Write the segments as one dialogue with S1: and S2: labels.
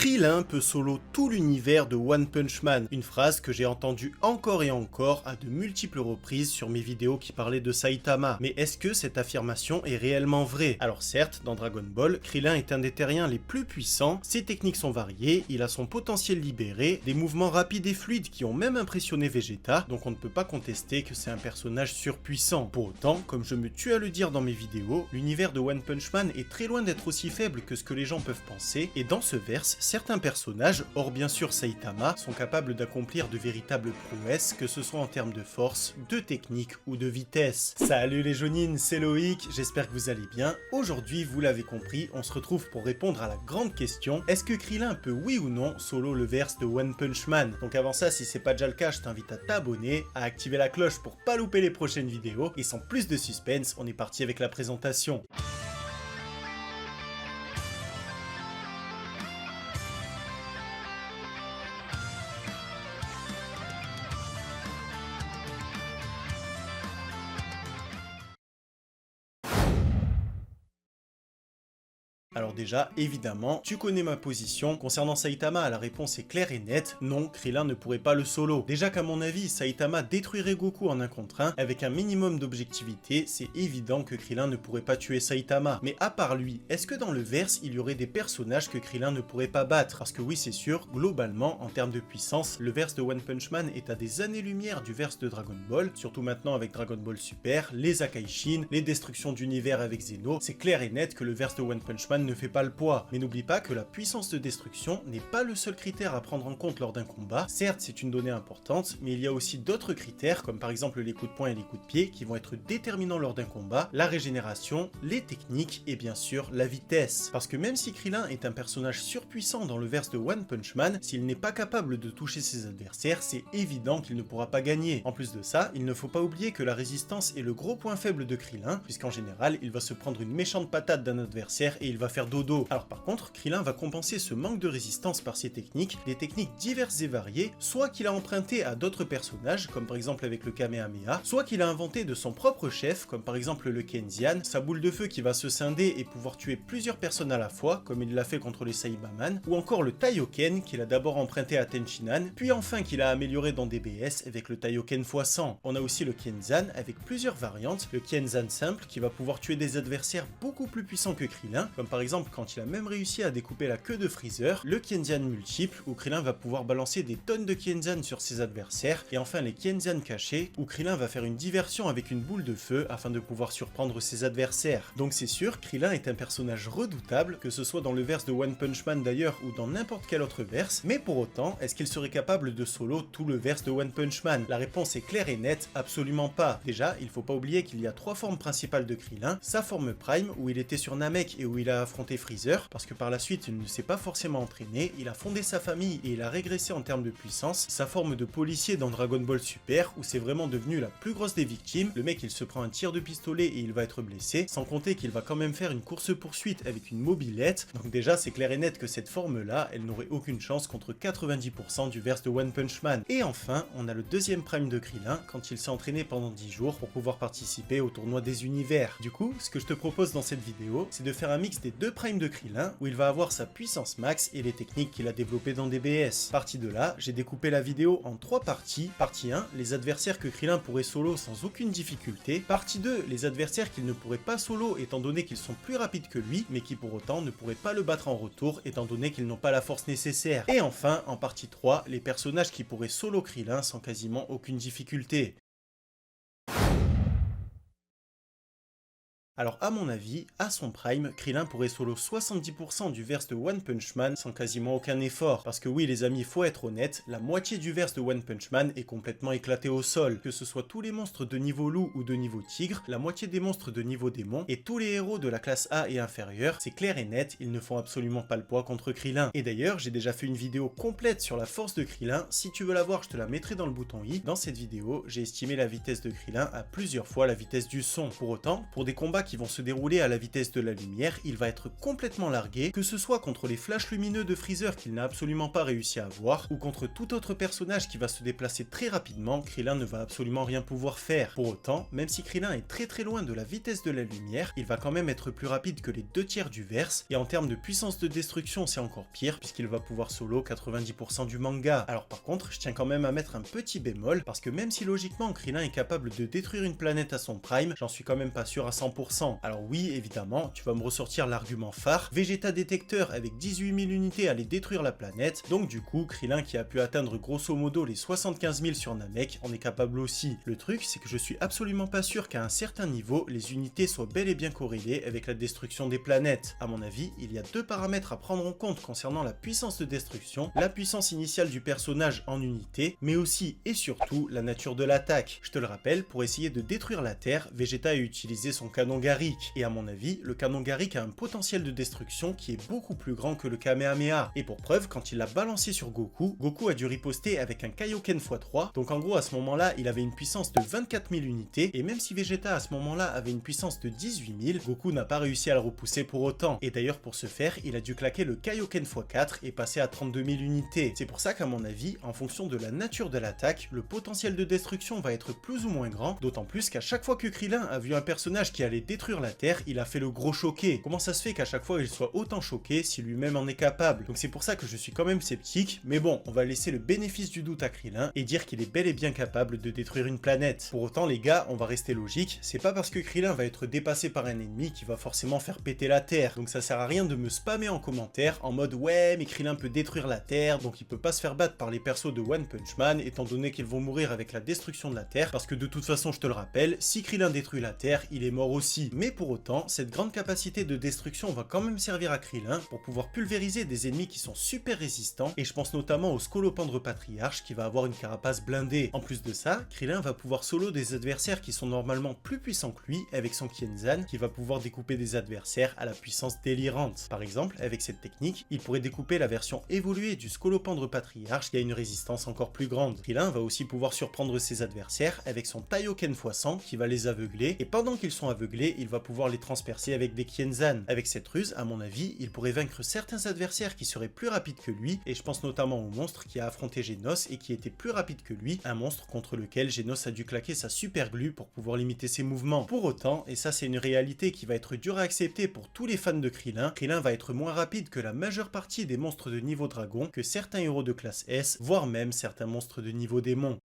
S1: Krillin peut solo tout l'univers de One Punch Man, une phrase que j'ai entendue encore et encore à de multiples reprises sur mes vidéos qui parlaient de Saitama. Mais est-ce que cette affirmation est réellement vraie? Alors certes, dans Dragon Ball, Krillin est un des terriens les plus puissants, ses techniques sont variées, il a son potentiel libéré, des mouvements rapides et fluides qui ont même impressionné Vegeta, donc on ne peut pas contester que c'est un personnage surpuissant. Pour autant, comme je me tue à le dire dans mes vidéos, l'univers de One Punch Man est très loin d'être aussi faible que ce que les gens peuvent penser, et dans ce verse, certains personnages, hors bien sûr Saitama, sont capables d'accomplir de véritables prouesses, que ce soit en termes de force, de technique ou de vitesse. Salut les jaunines, c'est Loïc, j'espère que vous allez bien. Aujourd'hui, vous l'avez compris, on se retrouve pour répondre à la grande question, est-ce que Krillin peut oui ou non solo le verse de One Punch Man? Donc avant ça, si c'est pas déjà le cas, je t'invite à t'abonner, à activer la cloche pour pas louper les prochaines vidéos, et sans plus de suspense, on est parti avec la présentation. Alors déjà, évidemment, tu connais ma position. Concernant Saitama, la réponse est claire et nette. Non, Krillin ne pourrait pas le solo. Déjà qu'à mon avis, Saitama détruirait Goku en 1 contre 1. Avec un minimum d'objectivité, c'est évident que Krillin ne pourrait pas tuer Saitama. Mais à part lui, est-ce que dans le verse, il y aurait des personnages que Krillin ne pourrait pas battre? Parce que oui, c'est sûr, globalement, en termes de puissance, le verse de One Punch Man est à des années-lumière du verse de Dragon Ball. Surtout maintenant avec Dragon Ball Super, les Akaishin, les destructions d'univers avec Zeno. C'est clair et net que le verse de One Punch Man ne fait pas le poids. Mais n'oublie pas que la puissance de destruction n'est pas le seul critère à prendre en compte lors d'un combat. Certes, c'est une donnée importante, mais il y a aussi d'autres critères, comme par exemple les coups de poing et les coups de pied, qui vont être déterminants lors d'un combat, la régénération, les techniques et bien sûr la vitesse. Parce que même si Krillin est un personnage surpuissant dans le verse de One Punch Man, s'il n'est pas capable de toucher ses adversaires, c'est évident qu'il ne pourra pas gagner. En plus de ça, il ne faut pas oublier que la résistance est le gros point faible de Krillin, puisqu'en général, il va se prendre une méchante patate d'un adversaire et il va faire dodo. Alors par contre, Krillin va compenser ce manque de résistance par ses techniques, des techniques diverses et variées, soit qu'il a emprunté à d'autres personnages, comme par exemple avec le Kamehameha, soit qu'il a inventé de son propre chef, comme par exemple le Kenzian, sa boule de feu qui va se scinder et pouvoir tuer plusieurs personnes à la fois, comme il l'a fait contre les Saibaman, ou encore le Taioken qu'il a d'abord emprunté à Tenshinhan, puis enfin qu'il a amélioré dans DBS avec le Taioken x100. On a aussi le Kenzan avec plusieurs variantes, le Kenzan simple qui va pouvoir tuer des adversaires beaucoup plus puissants que Krillin, comme par exemple quand il a même réussi à découper la queue de Freezer, le Kenzan multiple, où Krillin va pouvoir balancer des tonnes de Kenzan sur ses adversaires, et enfin les Kenzan cachés, où Krillin va faire une diversion avec une boule de feu afin de pouvoir surprendre ses adversaires. Donc c'est sûr, Krillin est un personnage redoutable, que ce soit dans le verse de One Punch Man d'ailleurs, ou dans n'importe quel autre verse, mais pour autant, est-ce qu'il serait capable de solo tout le verse de One Punch Man? La réponse est claire et nette, absolument pas. Déjà, il faut pas oublier qu'il y a 3 formes principales de Krillin, sa forme Prime, où il était sur Namek et où il a affronté Freezer, parce que par la suite il ne s'est pas forcément entraîné, il a fondé sa famille et il a régressé en termes de puissance, sa forme de policier dans Dragon Ball Super, où c'est vraiment devenu la plus grosse des victimes, le mec il se prend un tir de pistolet et il va être blessé, sans compter qu'il va quand même faire une course-poursuite avec une mobilette, donc déjà c'est clair et net que cette forme là, elle n'aurait aucune chance contre 90% du verse de One Punch Man. Et enfin, on a le deuxième prime de Krillin, quand il s'est entraîné pendant 10 jours pour pouvoir participer au tournoi des univers. Du coup, ce que je te propose dans cette vidéo, c'est de faire un mix des 2 primes de Krillin, où il va avoir sa puissance max et les techniques qu'il a développées dans DBS. Partie de là, j'ai découpé la vidéo en 3 parties. Partie 1, les adversaires que Krillin pourrait solo sans aucune difficulté. Partie 2, les adversaires qu'il ne pourrait pas solo étant donné qu'ils sont plus rapides que lui, mais qui pour autant ne pourraient pas le battre en retour étant donné qu'ils n'ont pas la force nécessaire. Et enfin, en partie 3, les personnages qui pourraient solo Krillin sans quasiment aucune difficulté. Alors à mon avis, à son prime, Krillin pourrait solo 70% du verse de One Punch Man sans quasiment aucun effort. Parce que oui les amis, faut être honnête, la moitié du verse de One Punch Man est complètement éclatée au sol. Que ce soit tous les monstres de niveau loup ou de niveau tigre, la moitié des monstres de niveau démon, et tous les héros de la classe A et inférieure, c'est clair et net, ils ne font absolument pas le poids contre Krillin. Et d'ailleurs, j'ai déjà fait une vidéo complète sur la force de Krillin, si tu veux la voir, je te la mettrai dans le bouton i. Dans cette vidéo, j'ai estimé la vitesse de Krillin à plusieurs fois la vitesse du son. Pour autant, pour des combats qui vont se dérouler à la vitesse de la lumière, il va être complètement largué, que ce soit contre les flashs lumineux de Freezer qu'il n'a absolument pas réussi à avoir, ou contre tout autre personnage qui va se déplacer très rapidement, Krillin ne va absolument rien pouvoir faire. Pour autant, même si Krillin est très loin de la vitesse de la lumière, il va quand même être plus rapide que les 2/3 du verse, et en termes de puissance de destruction c'est encore pire, puisqu'il va pouvoir solo 90% du manga. Alors par contre, je tiens quand même à mettre un petit bémol, parce que même si logiquement Krillin est capable de détruire une planète à son prime, j'en suis quand même pas sûr à 100%. Alors oui, évidemment, tu vas me ressortir l'argument phare, Vegeta détecteur avec 18 000 unités allait détruire la planète, donc du coup, Krillin qui a pu atteindre grosso modo les 75 000 sur Namek en est capable aussi. Le truc, c'est que je suis absolument pas sûr qu'à un certain niveau, les unités soient bel et bien corrélées avec la destruction des planètes. À mon avis, il y a deux paramètres à prendre en compte concernant la puissance de destruction, la puissance initiale du personnage en unité, mais aussi et surtout la nature de l'attaque. Je te le rappelle, pour essayer de détruire la Terre, Vegeta a utilisé son canon Garrick, et à mon avis, le canon Garrick a un potentiel de destruction qui est beaucoup plus grand que le Kamehameha. Et pour preuve, quand il l'a balancé sur Goku, Goku a dû riposter avec un Kaioken x3, donc en gros à ce moment-là, il avait une puissance de 24 000 unités, et même si Vegeta à ce moment-là avait une puissance de 18 000, Goku n'a pas réussi à le repousser pour autant. Et d'ailleurs pour ce faire, il a dû claquer le Kaioken x4 et passer à 32 000 unités. C'est pour ça qu'à mon avis, en fonction de la nature de l'attaque, le potentiel de destruction va être plus ou moins grand, d'autant plus qu'à chaque fois que Krillin a vu un personnage qui allait détruire la Terre, il a fait le gros choqué. Comment ça se fait qu'à chaque fois il soit autant choqué si lui-même en est capable? Donc c'est pour ça que je suis quand même sceptique, mais bon, on va laisser le bénéfice du doute à Krillin et dire qu'il est bel et bien capable de détruire une planète. Pour autant les gars, on va rester logique, c'est pas parce que Krillin va être dépassé par un ennemi qu'il va forcément faire péter la Terre. Donc ça sert à rien de me spammer en commentaire en mode ouais mais Krillin peut détruire la Terre, donc il peut pas se faire battre par les persos de One Punch Man étant donné qu'ils vont mourir avec la destruction de la Terre, parce que de toute façon je te le rappelle, si Krillin détruit la Terre, il est mort aussi. Mais pour autant, cette grande capacité de destruction va quand même servir à Krillin pour pouvoir pulvériser des ennemis qui sont super résistants, et je pense notamment au Scolopendre Patriarche qui va avoir une carapace blindée. En plus de ça, Krillin va pouvoir solo des adversaires qui sont normalement plus puissants que lui avec son Kienzan qui va pouvoir découper des adversaires à la puissance délirante. Par exemple, avec cette technique, il pourrait découper la version évoluée du Scolopendre Patriarche qui a une résistance encore plus grande. Krillin va aussi pouvoir surprendre ses adversaires avec son Taioken x100 qui va les aveugler, et pendant qu'ils sont aveuglés, il va pouvoir les transpercer avec des Kienzan. Avec cette ruse, à mon avis, il pourrait vaincre certains adversaires qui seraient plus rapides que lui, et je pense notamment au monstre qui a affronté Genos et qui était plus rapide que lui, un monstre contre lequel Genos a dû claquer sa super glue pour pouvoir limiter ses mouvements. Pour autant, et ça c'est une réalité qui va être dure à accepter pour tous les fans de Krillin, Krillin va être moins rapide que la majeure partie des monstres de niveau dragon, que certains héros de classe S, voire même certains monstres de niveau démon.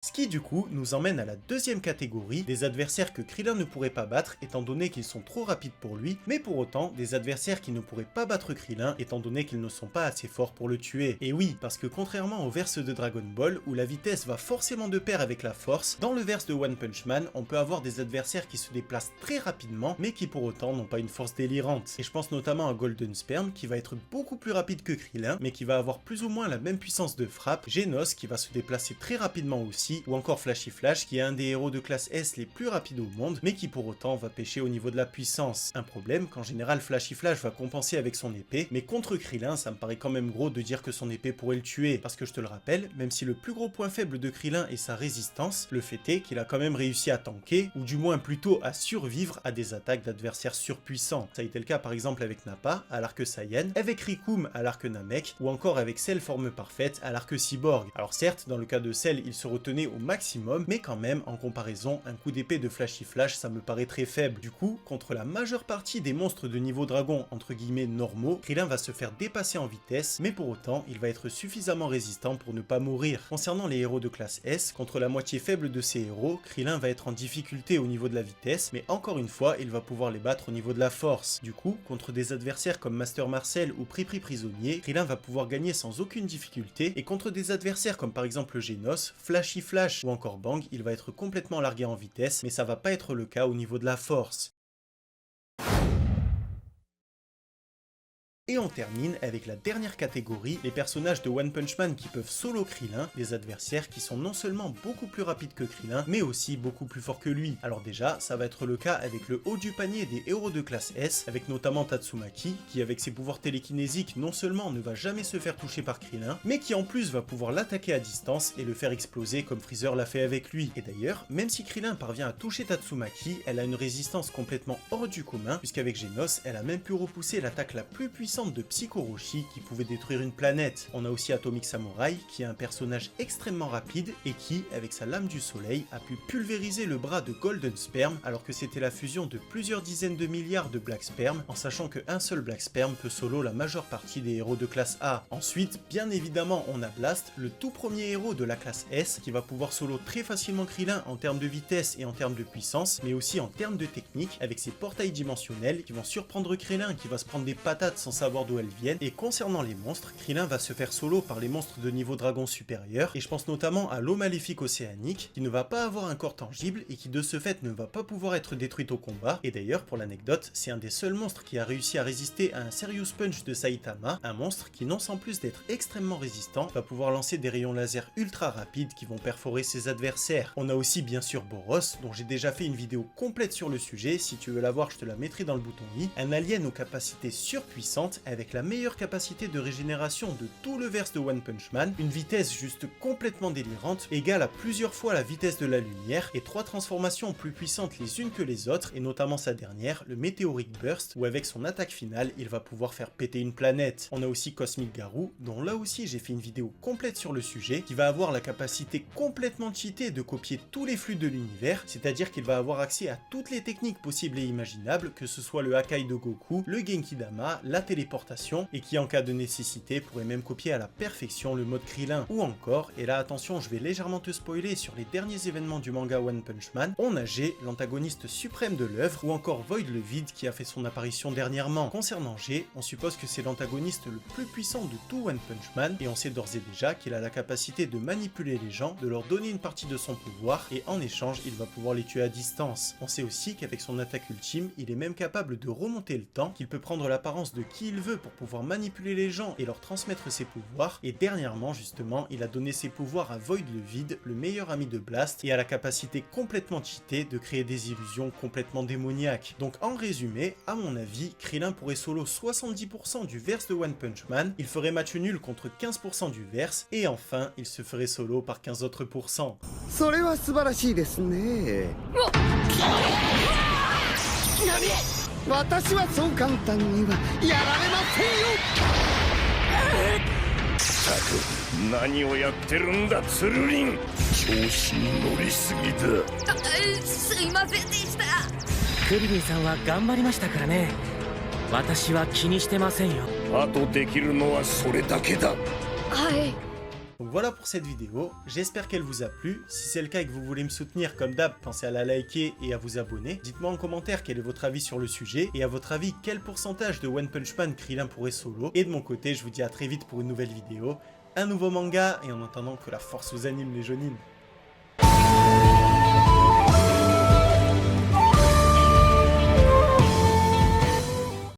S1: Ce qui du coup nous emmène à la deuxième catégorie, des adversaires que Krillin ne pourrait pas battre étant donné qu'ils sont trop rapides pour lui, mais pour autant des adversaires qui ne pourraient pas battre Krillin étant donné qu'ils ne sont pas assez forts pour le tuer. Et oui, parce que contrairement au verse de Dragon Ball où la vitesse va forcément de pair avec la force, dans le verse de One Punch Man, on peut avoir des adversaires qui se déplacent très rapidement mais qui pour autant n'ont pas une force délirante. Et je pense notamment à Golden Sperm qui va être beaucoup plus rapide que Krillin mais qui va avoir plus ou moins la même puissance de frappe, Genos qui va se déplacer très rapidement aussi, ou encore Flashy Flash qui est un des héros de classe S les plus rapides au monde, mais qui pour autant va pêcher au niveau de la puissance. Un problème qu'en général Flashy Flash va compenser avec son épée, mais contre Krillin ça me paraît quand même gros de dire que son épée pourrait le tuer, parce que je te le rappelle, même si le plus gros point faible de Krillin est sa résistance, le fait est qu'il a quand même réussi à tanker, ou du moins plutôt à survivre à des attaques d'adversaires surpuissants. Ça a été le cas par exemple avec Nappa à l'arc Saiyan, avec Rikum à l'arc Namek, ou encore avec Cell forme parfaite à l'arc Cyborg. Alors certes, dans le cas de Cell, il se retenait au maximum, mais quand même, en comparaison, un coup d'épée de Flashy Flash, ça me paraît très faible. Du coup, contre la majeure partie des monstres de niveau dragon, entre guillemets normaux, Krillin va se faire dépasser en vitesse, mais pour autant, il va être suffisamment résistant pour ne pas mourir. Concernant les héros de classe S, contre la moitié faible de ces héros, Krillin va être en difficulté au niveau de la vitesse, mais encore une fois, il va pouvoir les battre au niveau de la force. Du coup, contre des adversaires comme Master Marcel ou Pripri Prisonnier, Krillin va pouvoir gagner sans aucune difficulté, et contre des adversaires comme par exemple Genos, Flashy Flash ou encore Bang, il va être complètement largué en vitesse, mais ça va pas être le cas au niveau de la force. Et on termine avec la dernière catégorie, les personnages de One Punch Man qui peuvent solo Krillin, des adversaires qui sont non seulement beaucoup plus rapides que Krillin, mais aussi beaucoup plus forts que lui. Alors déjà, ça va être le cas avec le haut du panier des héros de classe S, avec notamment Tatsumaki, qui avec ses pouvoirs télékinésiques non seulement ne va jamais se faire toucher par Krillin, mais qui en plus va pouvoir l'attaquer à distance et le faire exploser comme Freezer l'a fait avec lui. Et d'ailleurs, même si Krillin parvient à toucher Tatsumaki, elle a une résistance complètement hors du commun, puisqu'avec Genos, elle a même pu repousser l'attaque la plus puissante de Psycho Roshi qui pouvait détruire une planète. On a aussi Atomic Samurai, qui est un personnage extrêmement rapide et qui, avec sa lame du soleil, a pu pulvériser le bras de Golden Sperm, alors que c'était la fusion de plusieurs dizaines de milliards de Black Sperm, en sachant qu'un seul Black Sperm peut solo la majeure partie des héros de classe A. Ensuite, bien évidemment, on a Blast, le tout premier héros de la classe S, qui va pouvoir solo très facilement Krillin en termes de vitesse et en termes de puissance, mais aussi en termes de technique, avec ses portails dimensionnels qui vont surprendre Krillin, qui va se prendre des patates sans savoir d'où elles viennent. Et concernant les monstres, Krillin va se faire solo par les monstres de niveau dragon supérieur, et je pense notamment à l'eau maléfique océanique, qui ne va pas avoir un corps tangible et qui de ce fait ne va pas pouvoir être détruite au combat. Et d'ailleurs, pour l'anecdote, c'est un des seuls monstres qui a réussi à résister à un Serious Punch de Saitama, un monstre qui non sans plus d'être extrêmement résistant, va pouvoir lancer des rayons laser ultra rapides qui vont perforer ses adversaires. On a aussi bien sûr Boros, dont j'ai déjà fait une vidéo complète sur le sujet, si tu veux la voir je te la mettrai dans le bouton i, un alien aux capacités surpuissantes avec la meilleure capacité de régénération de tout le verse de One Punch Man, une vitesse juste complètement délirante, égale à plusieurs fois la vitesse de la lumière, et 3 transformations plus puissantes les unes que les autres, et notamment sa dernière, le Meteoric Burst, où avec son attaque finale, il va pouvoir faire péter une planète. On a aussi Cosmic Garou, dont là aussi j'ai fait une vidéo complète sur le sujet, qui va avoir la capacité complètement cheatée de copier tous les flux de l'univers, c'est-à-dire qu'il va avoir accès à toutes les techniques possibles et imaginables, que ce soit le Hakai de Goku, le Genki-Dama, la téléportation, et qui en cas de nécessité pourrait même copier à la perfection le mode Krillin. Ou encore, et là attention je vais légèrement te spoiler sur les derniers événements du manga One Punch Man, on a G, l'antagoniste suprême de l'œuvre, ou encore Void le Vide qui a fait son apparition dernièrement. Concernant G, on suppose que c'est l'antagoniste le plus puissant de tout One Punch Man, et on sait d'ores et déjà qu'il a la capacité de manipuler les gens, de leur donner une partie de son pouvoir, et en échange il va pouvoir les tuer à distance. On sait aussi qu'avec son attaque ultime, il est même capable de remonter le temps, qu'il peut prendre l'apparence de qui il veut pour pouvoir manipuler les gens et leur transmettre ses pouvoirs, et dernièrement justement, il a donné ses pouvoirs à Void le Vide, le meilleur ami de Blast, et a la capacité complètement cheatée de créer des illusions complètement démoniaques. Donc en résumé, à mon avis, Krillin pourrait solo 70% du verse de One Punch Man, il ferait match nul contre 15% du verse, et enfin, il se ferait solo par 15 autres pourcents.
S2: それは素晴らしいですね。私はそう簡単にはやられませんよ。
S3: ったく何をやってるんだツルリン。調子に乗りすぎだ。
S4: すいませんでした。
S5: クリリンさんは頑張りましたからね。私は気にしてませんよ。
S3: あとできるのはそれだけだ。
S4: はい。
S1: Donc voilà pour cette vidéo, j'espère qu'elle vous a plu. Si c'est le cas et que vous voulez me soutenir comme d'hab, pensez à la liker et à vous abonner. Dites-moi en commentaire quel est votre avis sur le sujet, et à votre avis quel pourcentage de One Punch Man Krillin pourrait solo. Et de mon côté, je vous dis à très vite pour une nouvelle vidéo, un nouveau manga, et en attendant que la force vous anime les jonines.